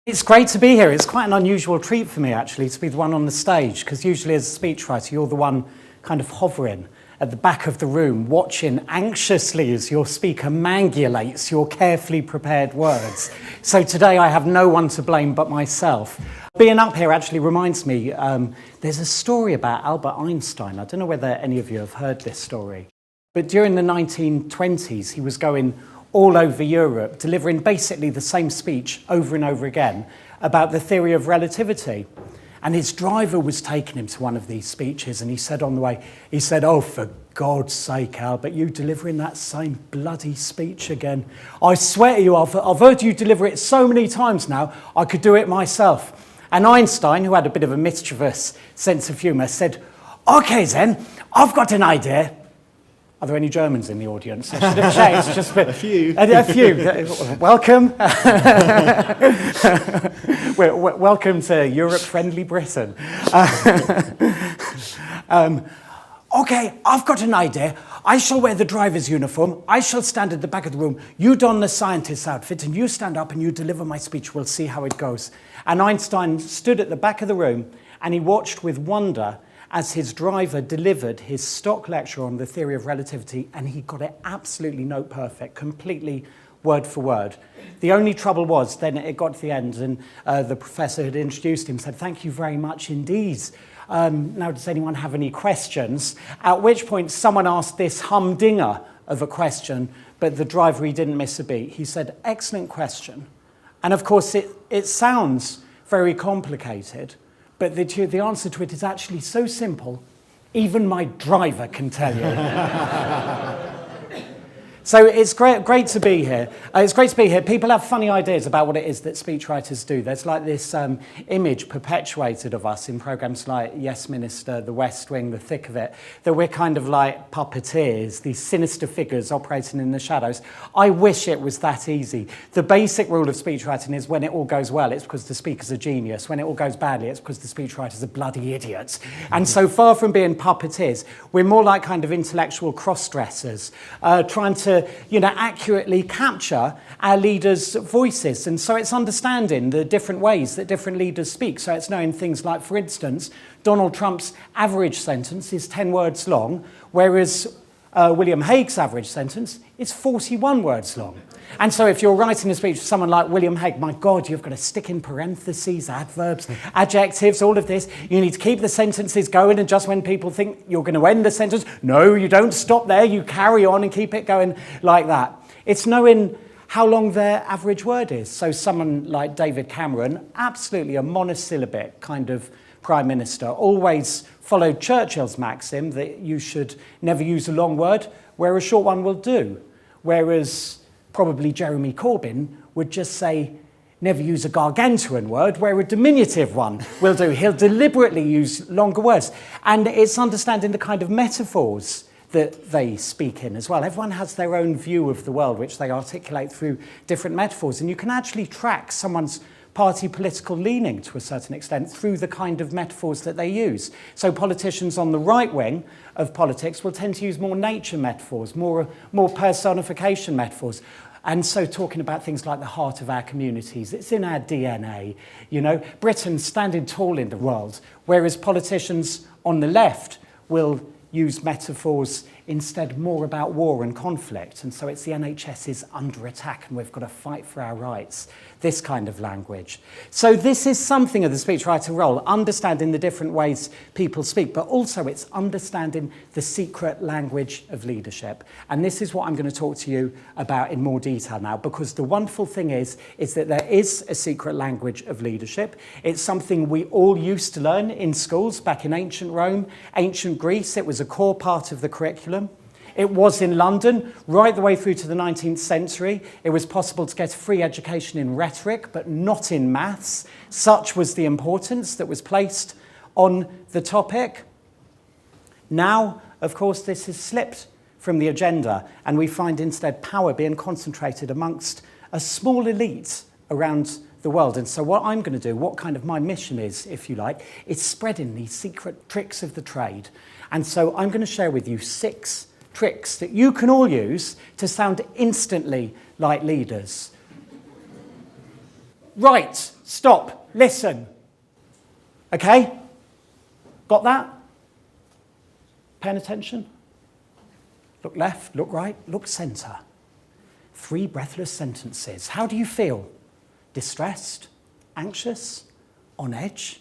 It's great to be here. It's quite an unusual treat for me, actually, to be the one on the stage, because usually as a speechwriter, you're the one kind of hovering at the back of the room, watching anxiously as your speaker mangulates your carefully prepared words. So today I have no one to blame but myself. Being up here actually reminds me, there's a story about Albert Einstein. I don't know whether any of you have heard this story. But during the 1920s, he was going all over Europe, delivering basically the same speech over and over again about the theory of relativity. And his driver was taking him to one of these speeches, and he said on the way, he said, "Oh, for God's sake, Albert, you delivering that same bloody speech again. I swear to you, I've heard you deliver it so many times now, I could do it myself." And Einstein, who had a bit of a mischievous sense of humour, said, "Okay then, I've got an idea." Are there any Germans in the audience? I should have changed. Just a few. A few. Welcome. Welcome to Europe-friendly Britain. Okay, I've got an idea. I shall wear the driver's uniform. I shall stand at the back of the room. You don the scientist's outfit, and you stand up and you deliver my speech. We'll see how it goes. And Einstein stood at the back of the room, and he watched with wonder as his driver delivered his stock lecture on the theory of relativity, and he got it absolutely note perfect, completely word for word. The only trouble was, then it got to the end, and the professor had introduced him, said, "Thank you very much indeed. Now, does anyone have any questions?" At which point, someone asked this humdinger of a question, but the driver, he didn't miss a beat. He said, "Excellent question." And of course, it sounds very complicated, but the answer to it is actually so simple, even my driver can tell you. So it's great to be here. It's great to be here. People have funny ideas about what it is that speechwriters do. There's like this image perpetuated of us in programs like Yes Minister, The West Wing, The Thick of It, that we're kind of like puppeteers, these sinister figures operating in the shadows. I wish it was that easy. The basic rule of speechwriting is when it all goes well, it's because the speaker's a genius. When it all goes badly, it's because the speechwriter's a bloody idiot. And so far from being puppeteers, we're more like kind of intellectual cross-dressers, trying to accurately capture our leaders' voices. And so it's understanding the different ways that different leaders speak. So it's knowing things like, for instance, Donald Trump's average sentence is 10 words long, whereas William Hague's average sentence is 41 words long. And so if you're writing a speech for someone like William Hague, my God, you've got to stick in parentheses, adverbs, adjectives, all of this. You need to keep the sentences going, and just when people think you're going to end the sentence, no, you don't stop there, you carry on and keep it going like that. It's knowing how long their average word is. So someone like David Cameron, absolutely a monosyllabic kind of prime minister, always followed Churchill's maxim that you should never use a long word where a short one will do. Whereas probably Jeremy Corbyn would just say, never use a gargantuan word where a diminutive one will do. He'll deliberately use longer words. And it's understanding the kind of metaphors that they speak in as well. Everyone has their own view of the world, which they articulate through different metaphors. And you can actually track someone's party political leaning to a certain extent through the kind of metaphors that they use. So politicians on the right wing of politics will tend to use more nature metaphors, more personification metaphors. And so talking about things like the heart of our communities, it's in our DNA, Britain standing tall in the world, whereas politicians on the left will use metaphors instead more about war and conflict. And so it's the NHS is under attack and we've got to fight for our rights. This kind of language. So this is something of the speechwriter role, understanding the different ways people speak, but also it's understanding the secret language of leadership. And this is what I'm going to talk to you about in more detail now, because the wonderful thing is that there is a secret language of leadership. It's something we all used to learn in schools back in ancient Rome, ancient Greece. It was a core part of the curriculum. It was in London right the way through to the 19th century. It was possible to get a free education in rhetoric, but not in maths. Such was the importance that was placed on the topic. Now, of course, this has slipped from the agenda, and we find instead power being concentrated amongst a small elite around the world. And so what I'm going to do, what kind of my mission is, if you like, is spreading these secret tricks of the trade. And so I'm going to share with you 6 tricks that you can all use to sound instantly like leaders. Right, stop, listen. Okay? Got that? Paying attention? Look left, look right, look centre. 3 breathless sentences. How do you feel? Distressed? Anxious? On edge?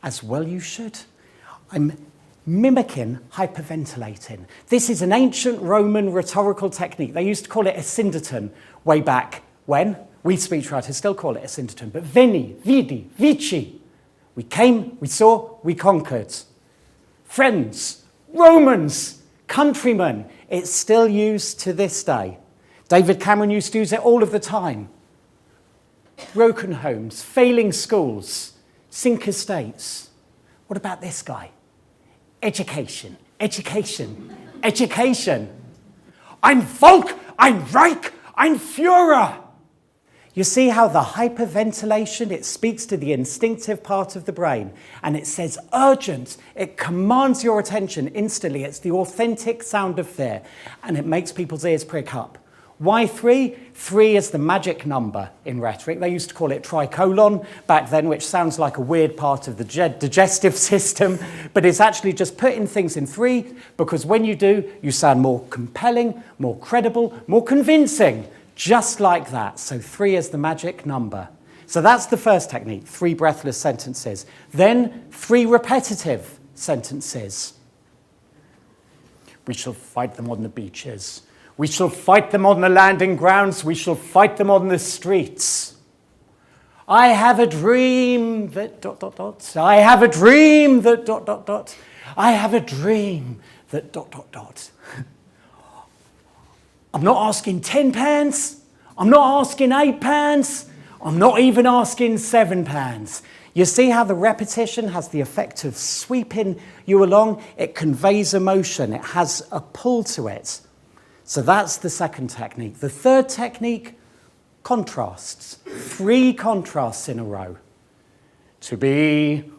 As well you should. I'm mimicking hyperventilating. This is an ancient Roman rhetorical technique. They used to call it a syndeton way back when. We speechwriters still call it a syndeton. But veni, vidi, vici. We came, we saw, we conquered. Friends, Romans, countrymen. It's still used to this day. David Cameron used to use it all of the time. Broken homes, failing schools, sink estates. What about this guy? Education, education, education. Ein Volk, ein Reich, ein Führer. You see how the hyperventilation, it speaks to the instinctive part of the brain, and it says urgent. It commands your attention instantly. It's the authentic sound of fear, and it makes people's ears prick up. Why 3? 3 is the magic number in rhetoric. They used to call it tricolon back then, which sounds like a weird part of the digestive system, but it's actually just putting things in 3, because when you do, you sound more compelling, more credible, more convincing, just like that. So 3 is the magic number. So that's the first technique, 3 breathless sentences. Then 3 repetitive sentences. We shall fight them on the beaches. We shall fight them on the landing grounds. We shall fight them on the streets. I have a dream that ... I have a dream that ... I have a dream that ... I'm not asking 10 pounds. I'm not asking 8 pounds. I'm not even asking 7 pounds. You see how the repetition has the effect of sweeping you along? It conveys emotion. It has a pull to it. So that's the second technique. The third technique, contrasts. 3 contrasts in a row. To be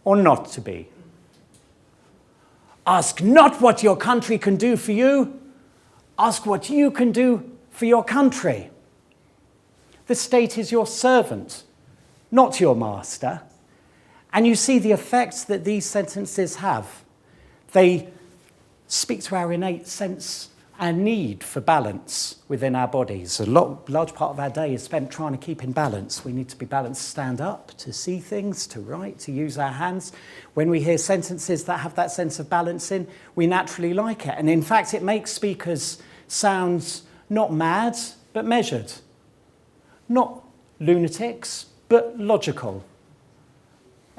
or not to be. Ask not what your country can do for you. Ask what you can do for your country. The state is your servant, not your master. And you see the effects that these sentences have. They speak to our innate sense and need for balance within our bodies. A large part of our day is spent trying to keep in balance. We need to be balanced to stand up, to see things, to write, to use our hands. When we hear sentences that have that sense of balance in, we naturally like it. And in fact, it makes speakers sound not mad, but measured. Not lunatics, but logical.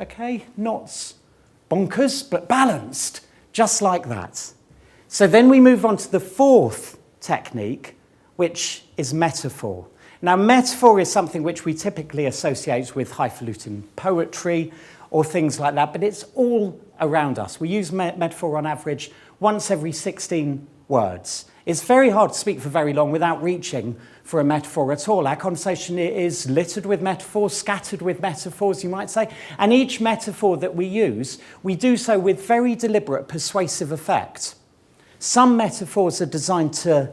Okay? Not bonkers, but balanced. Just like that. So then we move on to the fourth technique, which is metaphor. Now, metaphor is something which we typically associate with highfalutin poetry or things like that, but it's all around us. We use metaphor on average once every 16 words. It's very hard to speak for very long without reaching for a metaphor at all. Our conversation is littered with metaphors, scattered with metaphors, you might say. And each metaphor that we use, we do so with very deliberate persuasive effect. Some metaphors are designed to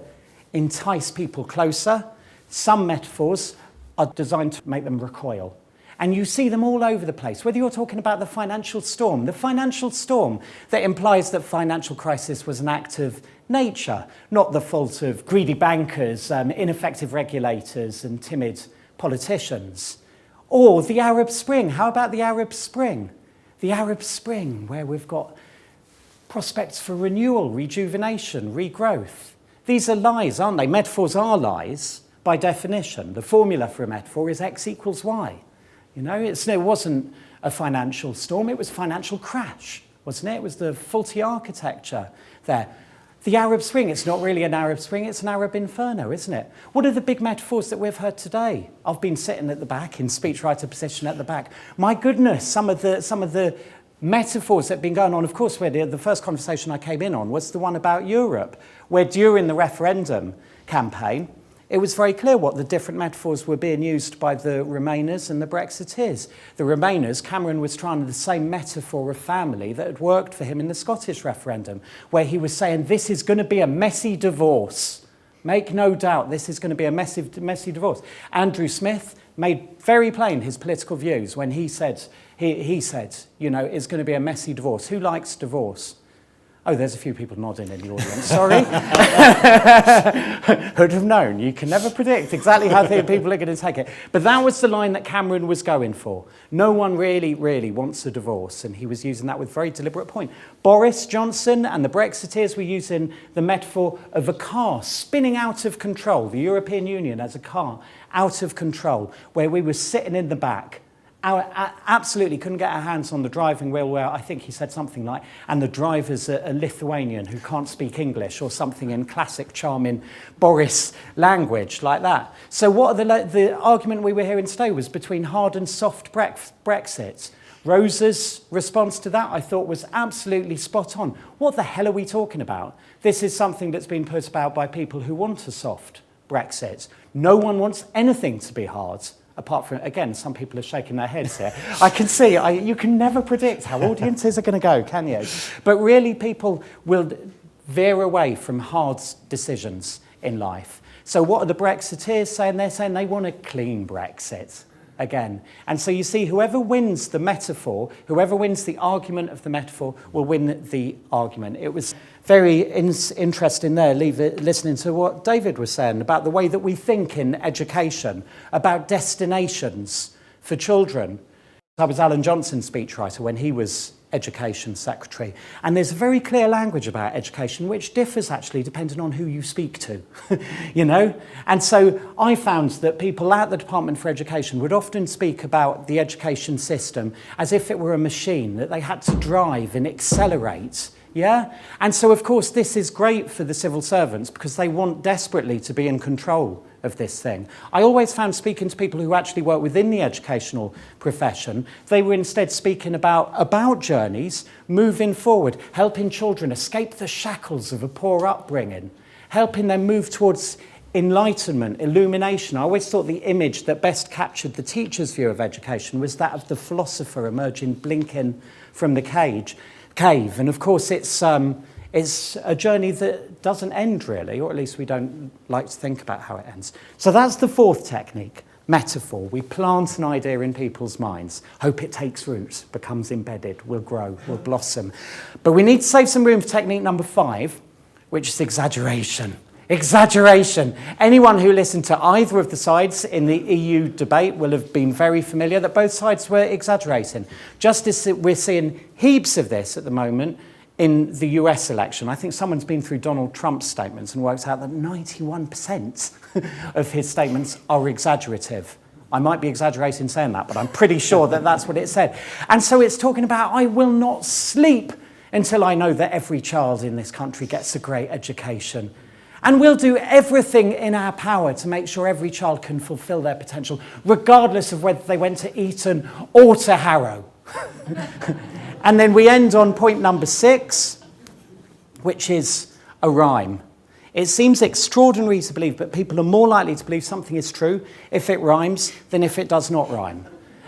entice people closer. Some metaphors are designed to make them recoil. And you see them all over the place, whether you're talking about the financial storm that implies that financial crisis was an act of nature, not the fault of greedy bankers, ineffective regulators, and timid politicians. Or the Arab Spring. How about the Arab Spring? The Arab Spring, where we've got prospects for renewal, rejuvenation, regrowth. These are lies, aren't they? Metaphors are lies by definition. The formula for a metaphor is X equals Y. You know, it wasn't a financial storm, it was a financial crash, wasn't it? It was the faulty architecture there. The Arab Spring, it's not really an Arab Spring, it's an Arab inferno, isn't it? What are the big metaphors that we've heard today? I've been sitting at the back, in speechwriter position at the back. My goodness, some of the metaphors that have been going on, of course, where the first conversation I came in on was the one about Europe, where during the referendum campaign, it was very clear what the different metaphors were being used by the Remainers and the Brexiteers. The Remainers, Cameron was trying the same metaphor of family that had worked for him in the Scottish referendum, where he was saying, this is going to be a messy divorce. Make no doubt, this is going to be a messy divorce. Andrew Smith, made very plain his political views when he said, you know, it's going to be a messy divorce. Who likes divorce? Oh, there's a few people nodding in the audience, sorry. Who'd have known? You can never predict exactly how people are going to take it. But that was the line that Cameron was going for. No one really wants a divorce, and he was using that with very deliberate point. Boris Johnson and the Brexiteers were using the metaphor of a car spinning out of control, the European Union as a car out of control, where we were sitting in the back. Absolutely couldn't get our hands on the driving wheel, where I think he said something like, and the driver's a Lithuanian who can't speak English, or something in classic charming Boris language like that. So what the argument we were hearing today was between hard and soft Brexit. Rosa's response to that I thought was absolutely spot on. What the hell are we talking about? This is something that's been put about by people who want a soft Brexit. No one wants anything to be hard. Apart from, again, some people are shaking their heads here. I can see, you can never predict how audiences are going to go, can you? But really, people will veer away from hard decisions in life. So what are the Brexiteers saying? They're saying they want a clean Brexit, again. And so you see, whoever wins the metaphor, whoever wins the argument of the metaphor, will win the argument. It was very interesting there, listening to what David was saying about the way that we think in education, about destinations for children. I was Alan Johnson's speechwriter when he was Education Secretary. And there's very clear language about education, which differs actually depending on who you speak to, you know? And so I found that people at the Department for Education would often speak about the education system as if it were a machine that they had to drive and accelerate. Yeah? And so, of course, this is great for the civil servants because they want desperately to be in control of this thing. I always found speaking to people who actually work within the educational profession, they were instead speaking about journeys, moving forward, helping children escape the shackles of a poor upbringing, helping them move towards enlightenment, illumination. I always thought the image that best captured the teacher's view of education was that of the philosopher emerging, blinking from the cave. And of course, it's a journey that doesn't end really, or at least we don't like to think about how it ends. So that's the fourth technique, metaphor. We plant an idea in people's minds, hope it takes root, becomes embedded, will grow, will blossom. But we need to save some room for technique number 5, which is exaggeration. Exaggeration. Anyone who listened to either of the sides in the EU debate will have been very familiar that both sides were exaggerating. Just as we're seeing heaps of this at the moment in the US election. I think someone's been through Donald Trump's statements and worked out that 91% of his statements are exaggerative. I might be exaggerating saying that, but I'm pretty sure that that's what it said. And so it's talking about, I will not sleep until I know that every child in this country gets a great education. And we'll do everything in our power to make sure every child can fulfill their potential, regardless of whether they went to Eton or to Harrow. And then we end on point number 6, which is a rhyme. It seems extraordinary to believe, but people are more likely to believe something is true if it rhymes than if it does not rhyme.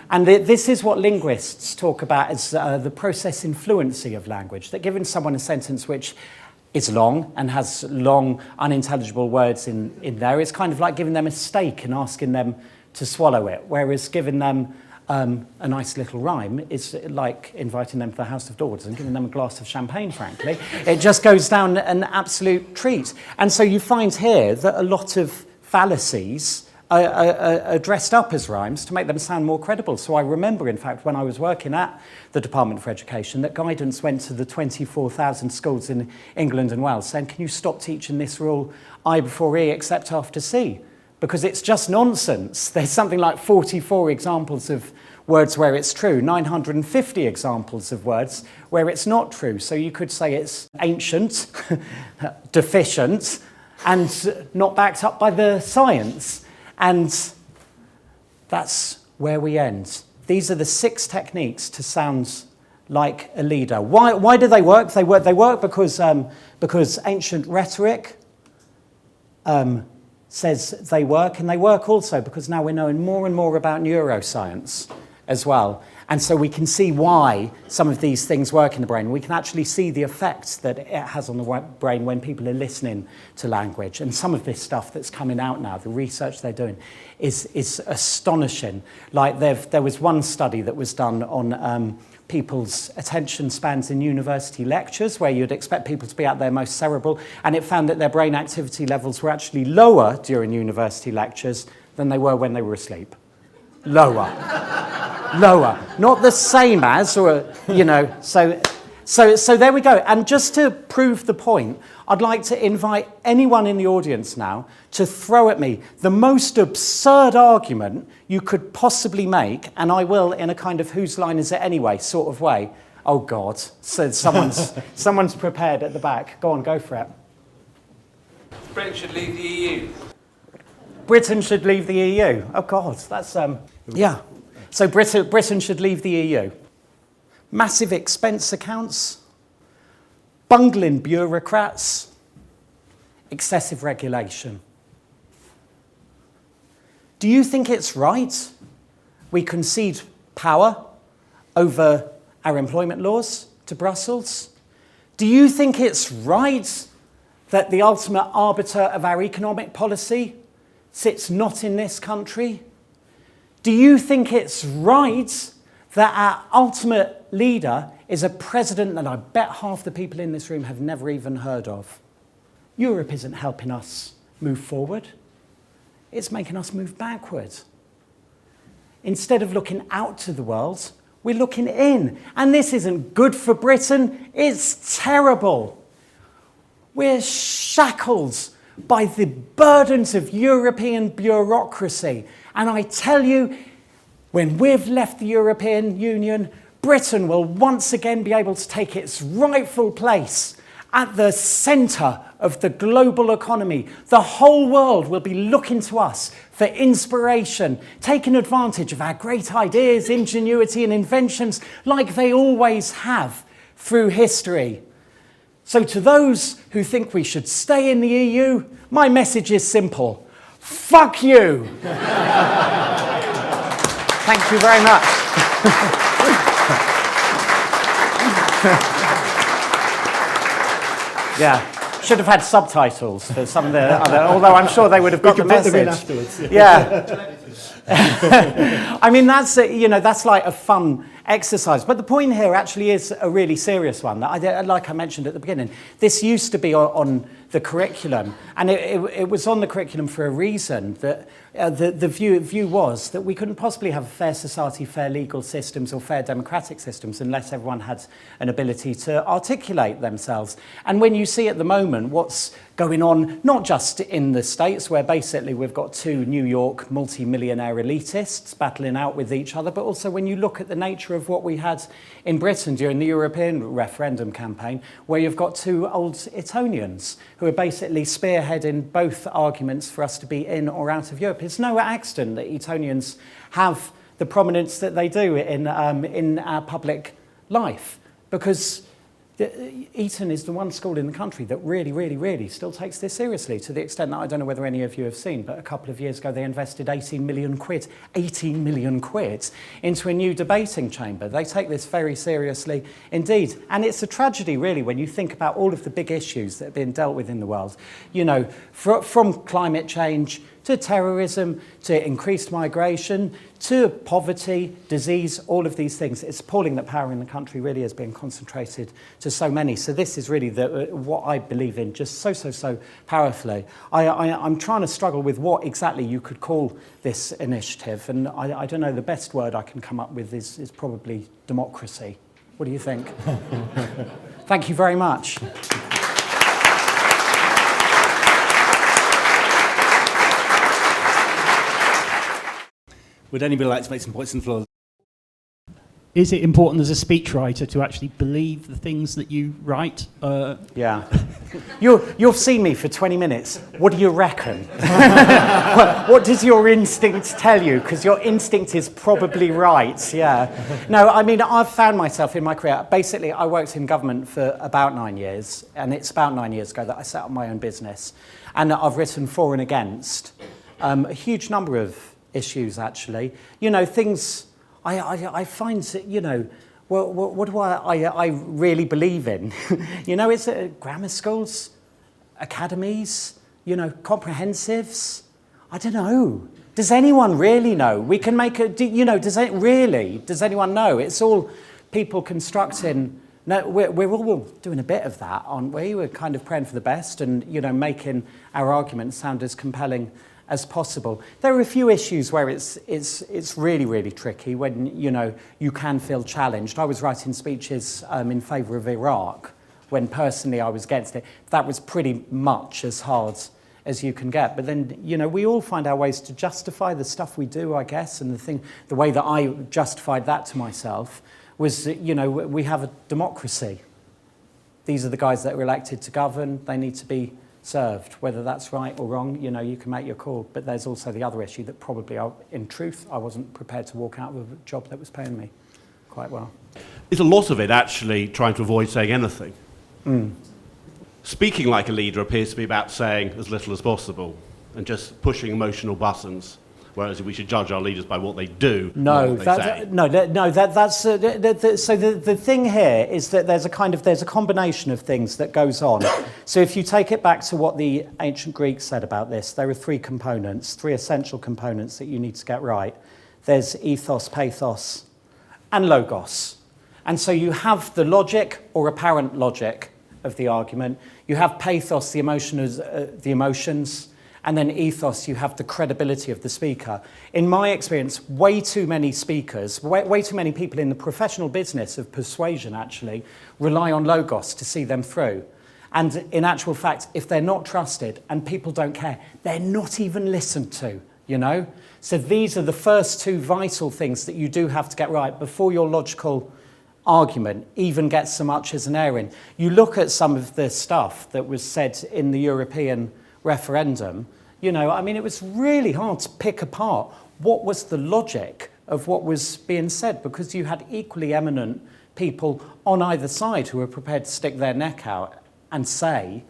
And this is what linguists talk about as the process in fluency of language, that giving someone a sentence which is long and has long, unintelligible words in there, it's kind of like giving them a steak and asking them to swallow it, whereas giving them a nice little rhyme is like inviting them to the House of Lords and giving them a glass of champagne, frankly. It just goes down an absolute treat. And so you find here that a lot of fallacies are dressed up as rhymes to make them sound more credible. So I remember, in fact, when I was working at the Department for Education, that guidance went to the 24,000 schools in England and Wales saying, can you stop teaching this rule I before E except after C? Because it's just nonsense. There's something like 44 examples of words where it's true, 950 examples of words where it's not true. So you could say it's ancient, deficient, and not backed up by the science. And that's where we end. These are the 6 techniques to sound like a leader. Why do they work? They work because ancient rhetoric says they work, and they work also because now we're knowing more and more about neuroscience as well. And so we can see why some of these things work in the brain. We can actually see the effects that it has on the brain when people are listening to language. And some of this stuff that's coming out now, the research they're doing, is astonishing. Like there was one study that was done on people's attention spans in university lectures, where you'd expect people to be at their most cerebral, and it found that their brain activity levels were actually lower during university lectures than they were when they were asleep. Lower. Lower. Not the same as, or, so there we go. And just to prove the point, I'd like to invite anyone in the audience now to throw at me the most absurd argument you could possibly make, and I will in a kind of whose line is it anyway sort of way. Oh, God. So someone's prepared at the back. Go on, go for it. Britain should leave the EU. Britain should leave the EU. Oh, God, that's, yeah. So Britain should leave the EU. Massive expense accounts, bungling bureaucrats, excessive regulation. Do you think it's right we concede power over our employment laws to Brussels? Do you think it's right that the ultimate arbiter of our economic policy sits not in this country? Do you think it's right that our ultimate leader is a president that I bet half the people in this room have never even heard of? Europe isn't helping us move forward. It's making us move backward. Instead of looking out to the world, we're looking in. And this isn't good for Britain. It's terrible. We're shackled by the burdens of European bureaucracy. And I tell you, when we've left the European Union, Britain will once again be able to take its rightful place at the centre of the global economy. The whole world will be looking to us for inspiration, taking advantage of our great ideas, ingenuity and inventions like they always have through history. So to those who think we should stay in the EU, my message is simple. Fuck you! Thank you very much. Yeah, should have had subtitles for some of the other, although I'm sure they would have got the message. Put them in afterwards. Yeah. I mean, that's like a fun exercise. But the point here actually is a really serious one. That like I mentioned at the beginning, this used to be on the curriculum, and it was on the curriculum for a reason. That the view was that we couldn't possibly have a fair society, fair legal systems, or fair democratic systems unless everyone had an ability to articulate themselves. And when you see at the moment what's going on, not just in the States, where basically we've got two New York multi-millionaire elitists battling out with each other, but also when you look at the nature of what we had in Britain during the European referendum campaign, where you've got two old Etonians who are basically spearheading both arguments for us to be in or out of Europe. It's no accident that Etonians have the prominence that they do in our public life, because Eton is the one school in the country that really, really, really still takes this seriously, to the extent that I don't know whether any of you have seen, but a couple of years ago they invested 18 million quid into a new debating chamber. They take this very seriously indeed. And it's a tragedy, really, when you think about all of the big issues that have been dealt with in the world. You know, from climate change to terrorism, to increased migration, to poverty, disease, all of these things. It's appalling that power in the country really is being concentrated to so many. So this is really what I believe in, just so powerfully. I'm trying to struggle with what exactly you could call this initiative, and I don't know, the best word I can come up with is probably democracy. What do you think? Thank you very much. Would anybody like to make some points on the floor? Is it important as a speechwriter to actually believe the things that you write? Yeah. You've seen me for 20 minutes. What do you reckon? What does your instinct tell you? Because your instinct is probably right, yeah. No, I mean, I've found myself in my career, basically I worked in government for about 9 years, and it's about 9 years ago that I set up my own business. And I've written for and against a huge number of issues, actually. You know, things I find that, what do I really believe in? It's grammar schools, academies, comprehensives. I don't know. Does anyone really know? We can make does anyone know? It's all people constructing. No, we're all doing a bit of that, aren't we? We're kind of praying for the best and, making our arguments sound as compelling as possible. There are a few issues where it's really, really tricky when, you can feel challenged. I was writing speeches in favour of Iraq when personally I was against it. That was pretty much as hard as you can get. But then, we all find our ways to justify the stuff we do, I guess, and the way that I justified that to myself was that, we have a democracy. These are the guys that are elected to govern. They need to be served. Whether that's right or wrong, you can make your call. But there's also the other issue that probably, in truth, I wasn't prepared to walk out with a job that was paying me quite well. Is a lot of it actually trying to avoid saying anything? Speaking like a leader appears to be about saying as little as possible and just pushing emotional buttons, whereas we should judge our leaders by what they do, not what they say. That's so the thing here is that there's a combination of things that goes on. So if you take it back to what the ancient Greeks said about this, there are three essential components that you need to get right. There's ethos, pathos, and logos. And so you have the logic or apparent logic of the argument. You have pathos, the emotions, and then ethos, you have the credibility of the speaker. In my experience, way too many speakers, way too many people in the professional business of persuasion actually rely on logos to see them through. And in actual fact, if they're not trusted and people don't care, they're not even listened to, So these are the first two vital things that you do have to get right before your logical argument even gets so much as an airing. You look at some of the stuff that was said in the European referendum, it was really hard to pick apart what was the logic of what was being said, because you had equally eminent people on either side who were prepared to stick their neck out and say,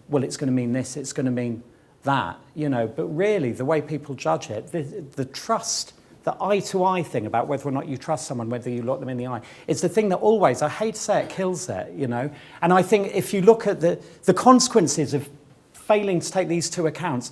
well, it's going to mean this, it's going to mean that, but really the way people judge it, the trust, the eye-to-eye thing about whether or not you trust someone, whether you look them in the eye, it's the thing that always, I hate to say it, kills it, And I think if you look at the consequences of failing to take these two accounts,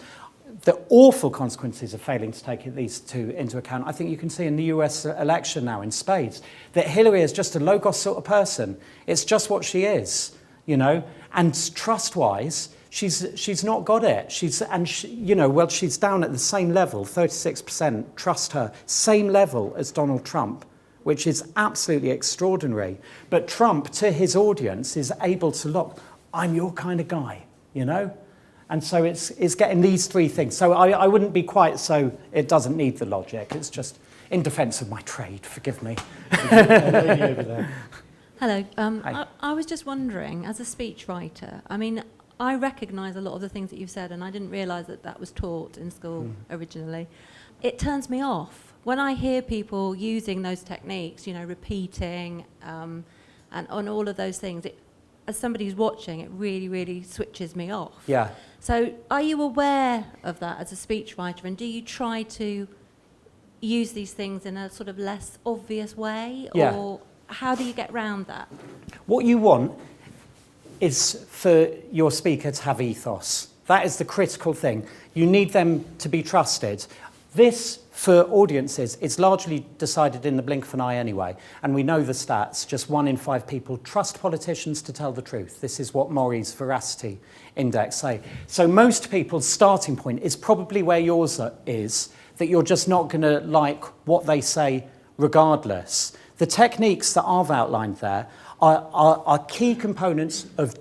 the awful consequences of failing to take these two into account, I think you can see in the US election now in spades, that Hillary is just a logos sort of person. It's just what she is, and trust-wise, she's not got it. She's down at the same level, 36% trust her, same level as Donald Trump, which is absolutely extraordinary. But Trump, to his audience, is able to look, I'm your kind of guy, And so it's getting these three things. So I wouldn't be quite so, it doesn't need the logic. It's just in defence of my trade, forgive me. Lady over there. Hello. Hi. I was just wondering, as a speechwriter, I recognise a lot of the things that you've said, and I didn't realise that was taught in school originally. It turns me off when I hear people using those techniques, repeating and on all of those things. As somebody who's watching, it really, really switches me off. Yeah. So are you aware of that as a speechwriter, and do you try to use these things in a sort of less obvious way? Yeah. Or how do you get around that? What you want is for your speaker to have ethos. That is the critical thing. You need them to be trusted. This, for audiences, it's largely decided in the blink of an eye anyway. And we know the stats. Just 1 in 5 people trust politicians to tell the truth. This is what Maury's Veracity Index say. So most people's starting point is probably where yours is, that you're just not going to like what they say regardless. The techniques that I've outlined there are key components of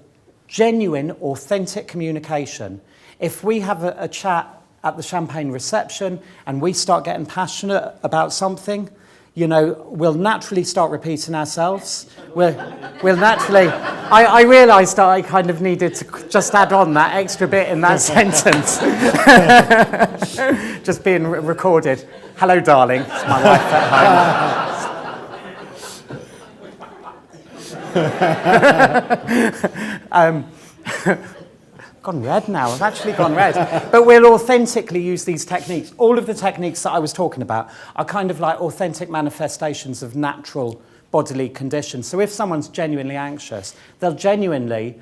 genuine, authentic communication. If we have a chat at the champagne reception and we start getting passionate about something, we'll naturally start repeating ourselves. We'll naturally... I realised that I kind of needed to just add on that extra bit in that sentence. Just being recorded. Hello, darling. It's my wife at home. gone red now. I've actually gone red. But we'll authentically use these techniques. All of the techniques that I was talking about are kind of like authentic manifestations of natural bodily conditions. So if someone's genuinely anxious, they'll genuinely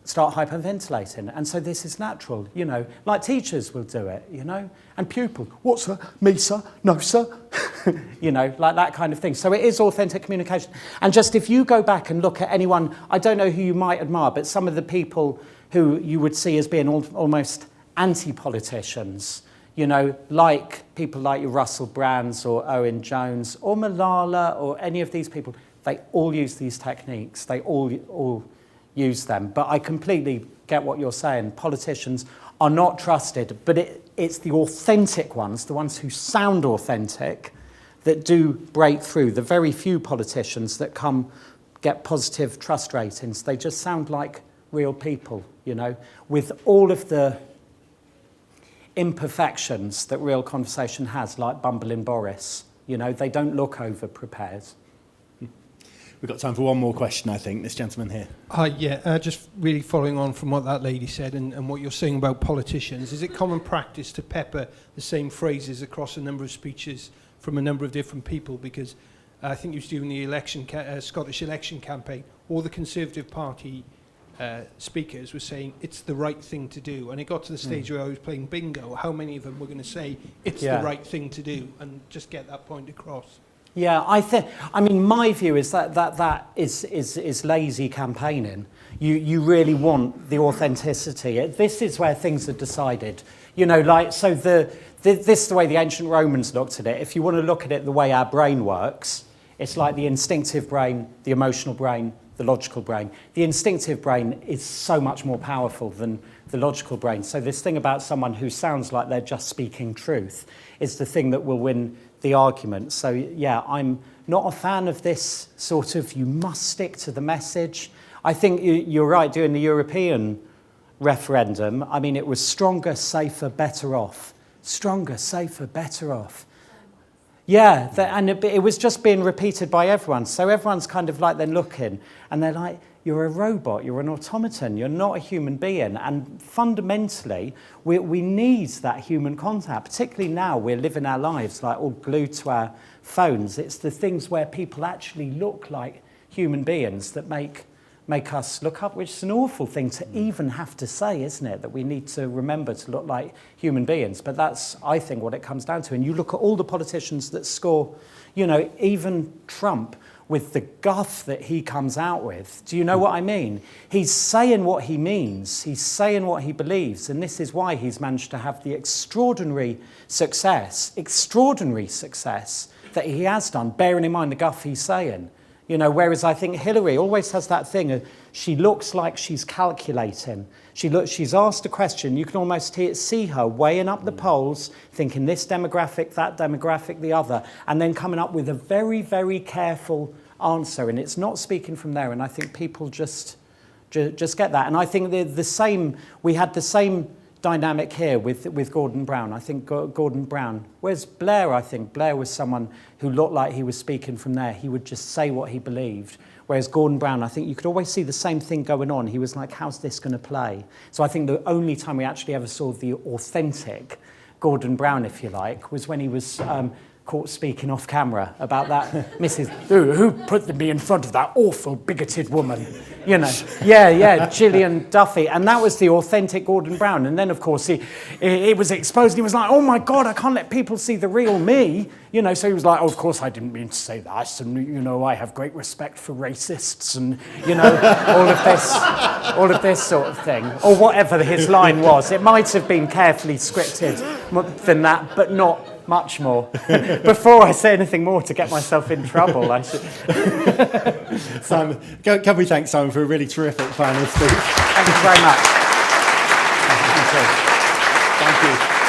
start hyperventilating. And so this is natural, you know, like teachers will do it, you know, and pupils, what, sir? Me, sir? No, sir? You know, like that kind of thing. So it is authentic communication. And just if you go back and look at anyone, I don't know who you might admire, but some of the people who you would see as being almost anti-politicians, you know, like people like your Russell Brands or Owen Jones or Malala or any of these people, they all use these techniques. They all use them. But I completely get what you're saying. Politicians are not trusted, but it's the authentic ones, the ones who sound authentic, that do break through. The very few politicians that get positive trust ratings, they just sound like real people, you know, with all of the imperfections that real conversation has, like bumbling Boris. You know, they don't look over-prepared. We've got time for one more question, I think. This gentleman here. Just really following on from what that lady said and what you're saying about politicians, is it common practice to pepper the same phrases across a number of speeches from a number of different people? Because I think you was doing the Scottish election campaign, all the Conservative Party speakers were saying it's the right thing to do, and it got to the stage where I was playing bingo. How many of them were going to say it's the right thing to do and just get that point across? Yeah, I mean, my view is that is lazy campaigning. You really want the authenticity. This is where things are decided. You know, like, so this is the way the ancient Romans looked at it. If you want to look at it the way our brain works, it's like the instinctive brain, the emotional brain, the logical brain. The instinctive brain is so much more powerful than the logical brain. So this thing about someone who sounds like they're just speaking truth is the thing that will win the argument. So yeah, I'm not a fan of this sort of, you must stick to the message. I think you're right, doing the European referendum, I mean, it was stronger, safer, better off. Stronger, safer, better off. Yeah, and it was just being repeated by everyone. So everyone's kind of like, they're looking and they're like, you're a robot, you're an automaton, you're not a human being. And fundamentally, we need that human contact, particularly now we're living our lives like all glued to our phones. It's the things where people actually look like human beings that make us look up, which is an awful thing to even have to say, isn't it? That we need to remember to look like human beings. But that's, I think, what it comes down to. And you look at all the politicians that score, you know, even Trump, with the guff that he comes out with. Do you know what I mean? He's saying what he means. He's saying what he believes. And this is why he's managed to have the extraordinary success that he has done, bearing in mind the guff he's saying. You know, whereas I think Hillary always has that thing, she looks like she's calculating. She's asked a question, you can almost see her weighing up the polls, thinking this demographic, that demographic, the other, and then coming up with a very, very careful answer. And it's not speaking from there. And I think people just get that. And I think we had the same dynamic here with Gordon Brown. I think Gordon Brown, whereas Blair, I think Blair was someone who looked like he was speaking from there. He would just say what he believed. Whereas Gordon Brown, I think you could always see the same thing going on. He was like, how's this going to play? So I think the only time we actually ever saw the authentic Gordon Brown, if you like, was when he was caught speaking off camera about that Mrs. Who put me in front of that awful bigoted woman? You know, yeah, Gillian Duffy. And that was the authentic Gordon Brown. And then, of course, it was exposed. He was like, oh, my God, I can't let people see the real me. You know, so he was like, oh, of course, I didn't mean to say that. And, you know, I have great respect for racists and, you know, all of this sort of thing. Or whatever his line was. It might have been carefully scripted than that, but not much more. Before I say anything more to get myself in trouble, I should... Simon, can we thank Simon for a really terrific final speech? Thank you very much. Thank you.